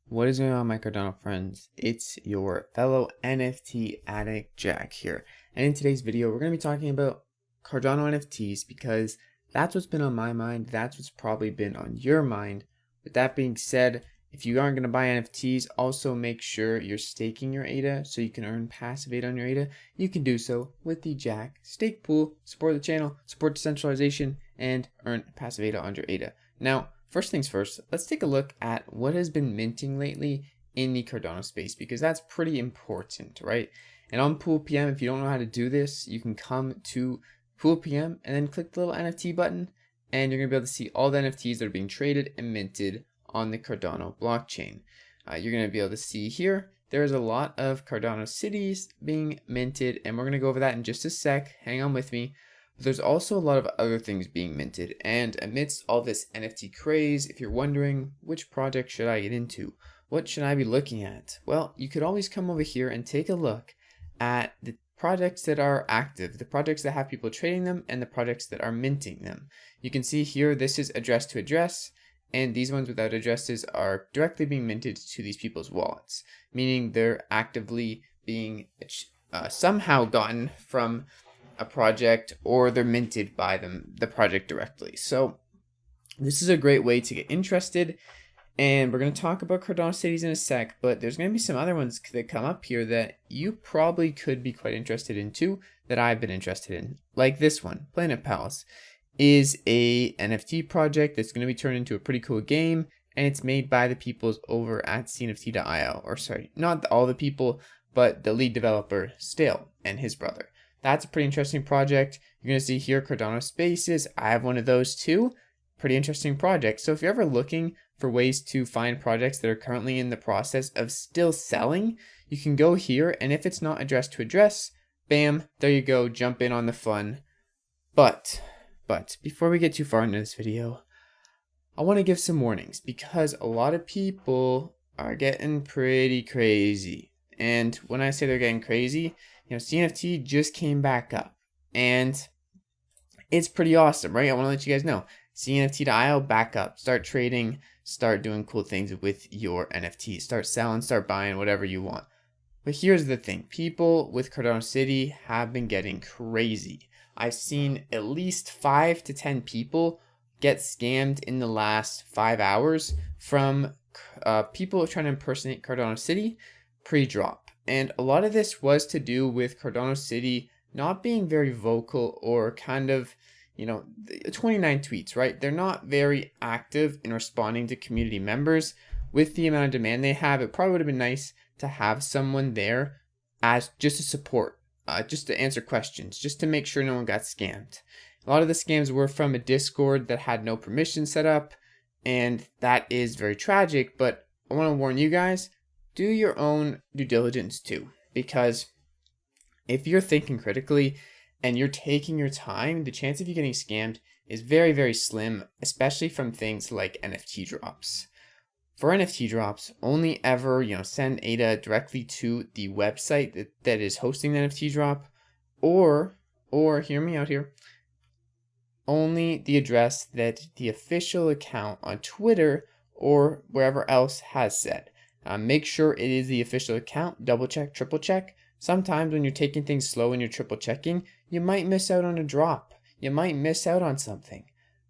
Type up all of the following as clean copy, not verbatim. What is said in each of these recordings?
What is going on, my Cardano friends? It's your fellow NFT addict Jack here, and in today's video we're going to be talking about Cardano NFTs because that's what's been on my mind. That's what's probably been on your mind. With that being said, if you aren't going to buy NFTs, also make sure you're staking your ADA so you can earn passive ADA on your ADA. You can do so with the Jack stake pool. Support the channel, support decentralization, and earn passive ADA on your ADA. Now, first things first, let's take a look at what has been minting lately in the Cardano space because that's pretty important, right? And on Pool PM, if you don't know how to do this, you can come to Pool PM and then click the little NFT button, and you're going to be able to see all the NFTs that are being traded and minted on the Cardano blockchain. You're going to be able to see here, there's a lot of Cardano cities being minted, and we're going to go over that in just a sec. Hang on with me. There's also a lot of other things being minted, and amidst all this NFT craze, if you're wondering which project should I get into, what should I be looking at? Well, you could always come over here and take a look at the projects that are active, the projects that have people trading them, and the projects that are minting them. You can see here this is address to address, and these ones without addresses are directly being minted to these people's wallets, meaning they're actively being somehow gotten from a project, or they're minted by the project directly. So this is a great way to get interested, and we're going to talk about Cardano cities in a sec, but there's going to be some other ones that come up here that you probably could be quite interested in too, that I've been interested in. Like this one, Planet Palace is a NFT project that's going to be turned into a pretty cool game, and it's made by the peoples over at CNFT.io, or sorry, not all the people, but the lead developer, Stale, and his brother. That's a pretty interesting project. You're going to see here Cardano Spaces. I have one of those too. Pretty interesting project. So if you're ever looking for ways to find projects that are currently in the process of still selling, you can go here, and if it's not address to address, bam, there you go, jump in on the fun. But before we get too far into this video, I want to give some warnings because a lot of people are getting pretty crazy. And when I say they're getting crazy, CNFT just came back up, and it's pretty awesome, right? I want to let you guys know, CNFT.io back up, start trading, start doing cool things with your NFTs, start selling, start buying, whatever you want. But here's the thing, people with Cardano City have been getting crazy. I've seen at least 5 to 10 people get scammed in the last 5 hours from people trying to impersonate Cardano City pre-drop. And a lot of this was to do with Cardano City not being very vocal, or kind of, 29 tweets, right? They're not very active in responding to community members. With the amount of demand they have, it probably would have been nice to have someone there as just a support, just to answer questions, just to make sure no one got scammed. A lot of the scams were from a Discord that had no permission set up, and that is very tragic, but I want to warn you guys, do your own due diligence too, because if you're thinking critically and you're taking your time, the chance of you getting scammed is very, very slim, especially from things like NFT drops. For NFT drops, only ever, send ADA directly to the website that is hosting the NFT drop, or hear me out here, only the address that the official account on Twitter or wherever else has set. Make sure it is the official account, double check, triple check. Sometimes when you're taking things slow and you're triple checking, you might miss out on a drop. You might miss out on something.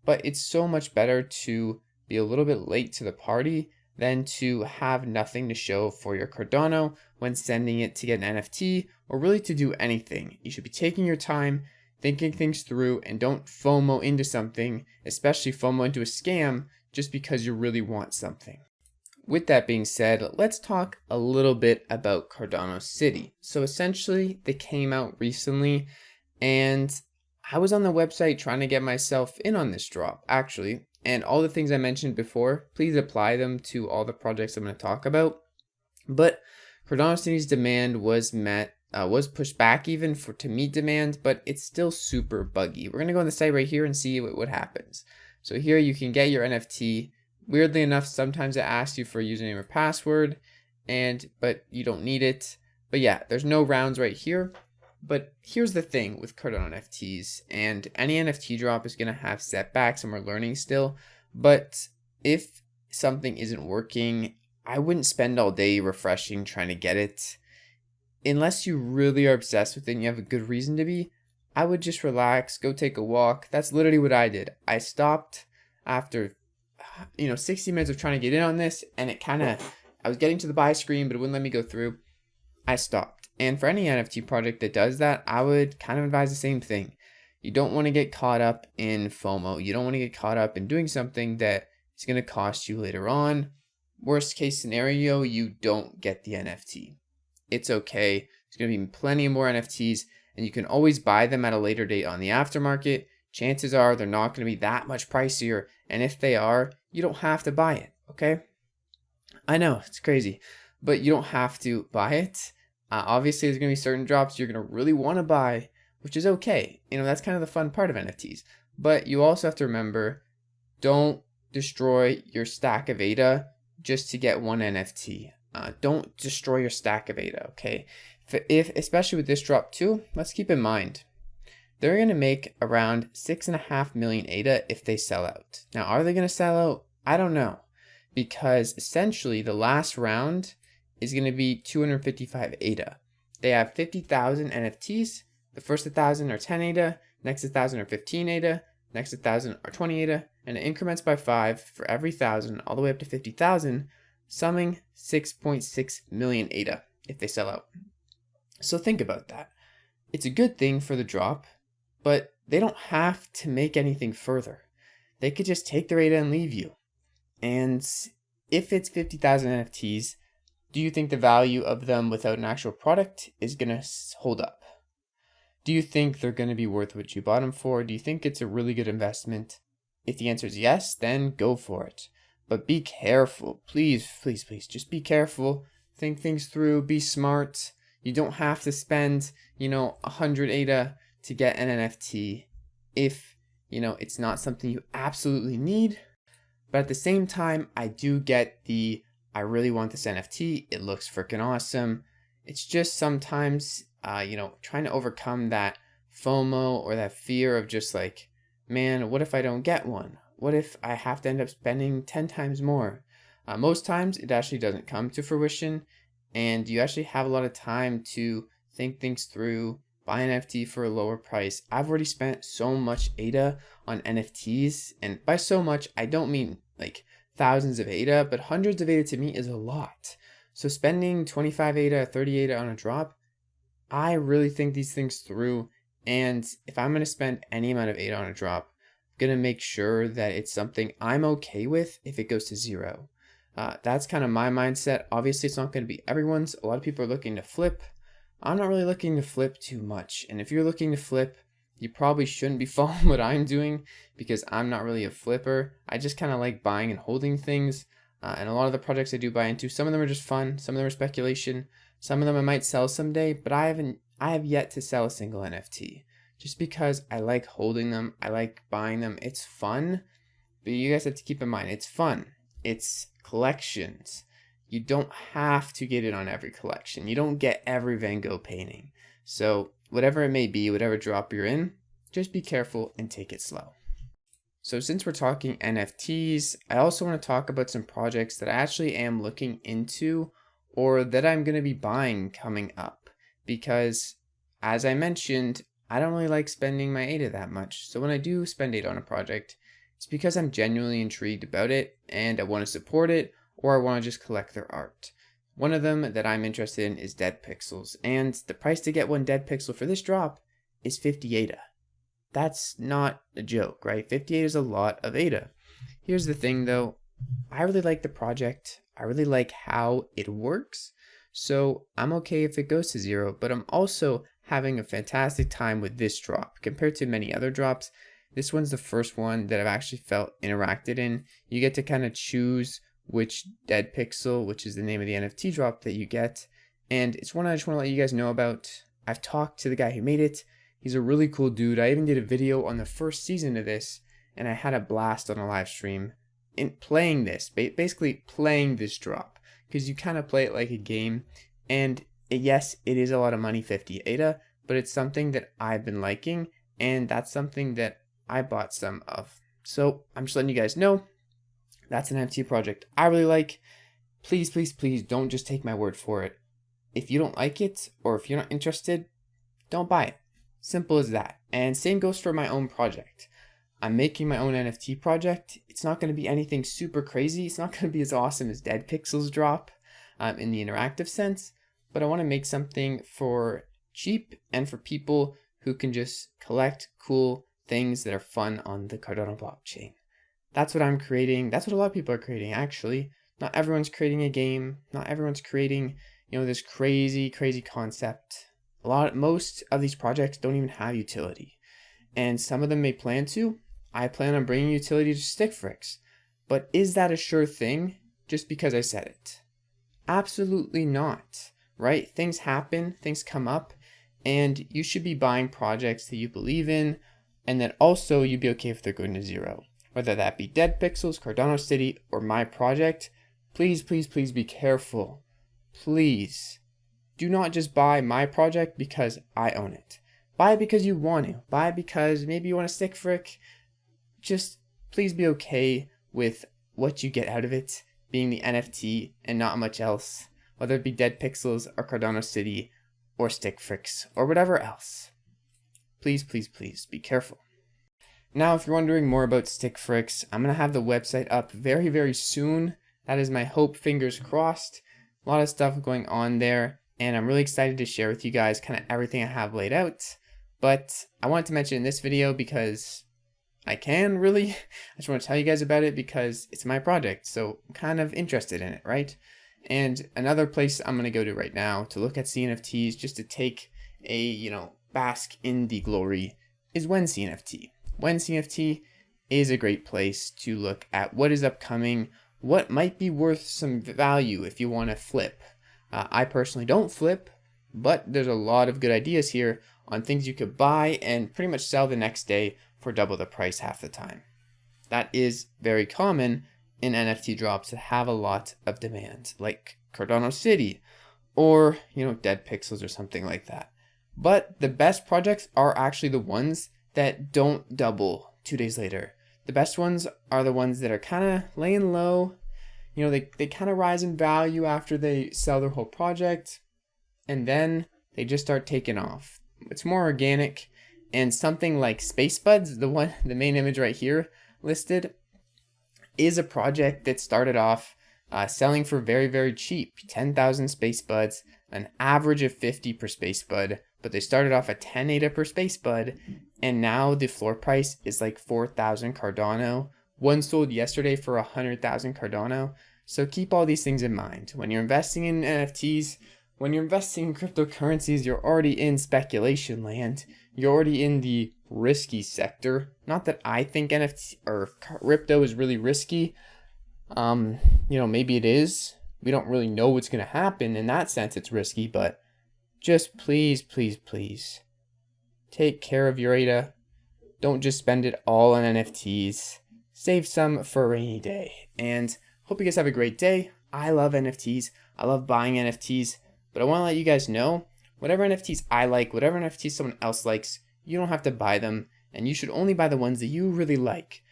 But it's so much better to be a little bit late to the party than to have nothing to show for your Cardano when sending it to get an NFT, or really to do anything. You should be taking your time, thinking things through, and don't FOMO into something, especially FOMO into a scam, just because you really want something. With that being said, let's talk a little bit about Cardano City. So essentially, they came out recently, and I was on the website trying to get myself in on this drop, actually. And all the things I mentioned before, please apply them to all the projects I'm going to talk about. But Cardano City's demand was pushed back even to meet demand, but it's still super buggy. We're going to go on the site right here and see what happens. So here you can get your NFT. Weirdly enough, sometimes it asks you for a username or password, but you don't need it. But yeah, there's no rounds right here. But here's the thing with Cardano NFTs, and any NFT drop is going to have setbacks, and we're learning still. But if something isn't working, I wouldn't spend all day refreshing trying to get it. Unless you really are obsessed with it and you have a good reason to be, I would just relax, go take a walk. That's literally what I did. I stopped after 60 minutes of trying to get in on this, and I was getting to the buy screen, but it wouldn't let me go through. I stopped. And for any NFT project that does that, I would kind of advise the same thing. You don't want to get caught up in FOMO. You don't want to get caught up in doing something that is going to cost you later on. Worst case scenario, you don't get the NFT. It's okay. There's going to be plenty of more NFTs, and you can always buy them at a later date on the aftermarket. Chances are they're not going to be that much pricier, and if they are, you don't have to buy it, okay? I know, it's crazy, but you don't have to buy it. Obviously, there's going to be certain drops you're going to really want to buy, which is okay. That's kind of the fun part of NFTs. But you also have to remember, don't destroy your stack of ADA just to get one NFT. Don't destroy your stack of ADA, okay? If especially with this drop too, let's keep in mind, they're going to make around 6.5 million ADA if they sell out. Now, are they going to sell out? I don't know. Because essentially the last round is going to be 255 ADA. They have 50,000 NFTs. The first 1,000 are 10 ADA, next 1,000 are 15 ADA, next 1,000 are 20 ADA, and it increments by 5 for every 1,000 all the way up to 50,000, summing 6.6 million ADA if they sell out. So think about that. It's a good thing for the drop, but they don't have to make anything further. They could just take their ADA and leave you. And if it's 50,000 NFTs, do you think the value of them without an actual product is going to hold up? Do you think they're going to be worth what you bought them for? Do you think it's a really good investment? If the answer is yes, then go for it. But be careful. Please, please, please. Just be careful. Think things through. Be smart. You don't have to spend, 100 ADA to get an NFT if, it's not something you absolutely need. But at the same time, I do get I really want this NFT. It looks freaking awesome. It's just sometimes, trying to overcome that FOMO or that fear of just like, man, what if I don't get one? What if I have to end up spending 10 times more? Most times it actually doesn't come to fruition, and you actually have a lot of time to think things through, buy an NFT for a lower price. I've already spent so much ADA on NFTs, and by so much, I don't mean like thousands of ADA, but hundreds of ADA to me is a lot. So spending 25 ADA, 30 ADA on a drop, I really think these things through, and if I'm going to spend any amount of ADA on a drop, I'm going to make sure that it's something I'm okay with if it goes to zero. That's kind of my mindset. Obviously, it's not going to be everyone's. A lot of people are looking to flip. I'm not really looking to flip too much, and if you're looking to flip, you probably shouldn't be following what I'm doing because I'm not really a flipper. I just kind of like buying and holding things. And a lot of the projects I do buy into, some of them are just fun. Some of them are speculation. Some of them I might sell someday, but I have yet to sell a single NFT just because I like holding them. I like buying them. It's fun, but you guys have to keep in mind, it's fun. It's collections. You don't have to get in on every collection. You don't get every Van Gogh painting. So whatever it may be, whatever drop you're in, just be careful and take it slow. So since we're talking NFTs, I also want to talk about some projects that I actually am looking into or that I'm going to be buying coming up. Because as I mentioned, I don't really like spending my ADA that much. So when I do spend ADA on a project, it's because I'm genuinely intrigued about it and I want to support it, or I want to just collect their art. One of them that I'm interested in is Dead Pixels, and the price to get one Dead Pixel for this drop is 50 ADA. That's not a joke, right? 50 ADA is a lot of ADA. Here's the thing though, I really like the project. I really like how it works. So I'm okay if it goes to zero, but I'm also having a fantastic time with this drop. Compared to many other drops, this one's the first one that I've actually felt interacted in. You get to kind of choose which Dead Pixel, which is the name of the NFT drop that you get. And it's one I just want to let you guys know about. I've talked to the guy who made it. He's a really cool dude. I even did a video on the first season of this, and I had a blast on a live stream in playing this, basically playing this drop, because you kind of play it like a game. And yes, it is a lot of money, 50 ADA, but it's something that I've been liking, and that's something that I bought some of. So I'm just letting you guys know that's an NFT project I really like. please, please, please don't just take my word for it. If you don't like it or if you're not interested, don't buy it. Simple as that. And same goes for my own project. I'm making my own NFT project. It's not going to be anything super crazy. It's not going to be as awesome as Dead Pixels drop in the interactive sense, but I want to make something for cheap and for people who can just collect cool things that are fun on the Cardano blockchain. That's what I'm creating. That's what a lot of people are creating, actually. Not everyone's creating a game. Not everyone's creating, this crazy, crazy concept. Most of these projects don't even have utility. And some of them may plan to. I plan on bringing utility to Stickfrix. But is that a sure thing just because I said it? Absolutely not, right? Things happen, things come up, and you should be buying projects that you believe in, and that also you'd be okay if they're going to zero. Whether that be Dead Pixels, Cardano City, or my project, please, please, please be careful. Please. Do not just buy my project because I own it. Buy it because you want to. Buy it because maybe you want to stick frick. Just please be okay with what you get out of it being the NFT and not much else. Whether it be Dead Pixels or Cardano City or Stickfrix or whatever else. Please, please, please be careful. Now, if you're wondering more about Stickfrix, I'm going to have the website up very, very soon. That is my hope, fingers crossed. A lot of stuff going on there, and I'm really excited to share with you guys kind of everything I have laid out. But I wanted to mention in this video because I can really. I just want to tell you guys about it because it's my project, so I'm kind of interested in it, right? And another place I'm going to go to right now to look at CNFTs just to take a, bask in the glory is WhenCNFT. WhenCNFT is a great place to look at what is upcoming, what might be worth some value if you want to flip. I personally don't flip, but there's a lot of good ideas here on things you could buy and pretty much sell the next day for double the price half the time. That is very common in NFT drops that have a lot of demand, like Cardano City or, Dead Pixels or something like that. But the best projects are actually the ones that don't double 2 days later. The best ones are the ones that are kind of laying low. They kind of rise in value after they sell their whole project, and then they just start taking off. It's more organic, and something like Space Buds, the main image right here listed, is a project that started off selling for very, very cheap, 10,000 Space Buds, an average of 50 per Space Bud, but they started off at 10 ADA per Space Bud, and now the floor price is like 4,000 Cardano. One sold yesterday for 100,000 Cardano. So keep all these things in mind. When you're investing in NFTs, when you're investing in cryptocurrencies, you're already in speculation land. You're already in the risky sector. Not that I think NFT or crypto is really risky. Maybe it is. We don't really know what's going to happen. In that sense, it's risky, but just please, please, please take care of your ADA. Don't just spend it all on NFTs. Save some for a rainy day. And hope you guys have a great day. I love NFTs. I love buying NFTs. But I want to let you guys know, whatever NFTs I like, whatever NFTs someone else likes, you don't have to buy them. And you should only buy the ones that you really like.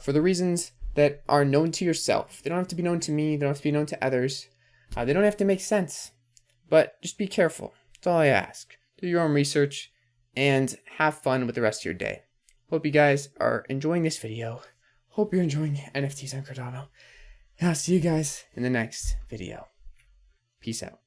For the reasons that are known to yourself. They don't have to be known to me. They don't have to be known to others. They don't have to make sense. But just be careful. That's all I ask. Do your own research and have fun with the rest of your day. Hope you guys are enjoying this video. Hope you're enjoying NFTs on Cardano. And I'll see you guys in the next video. Peace out.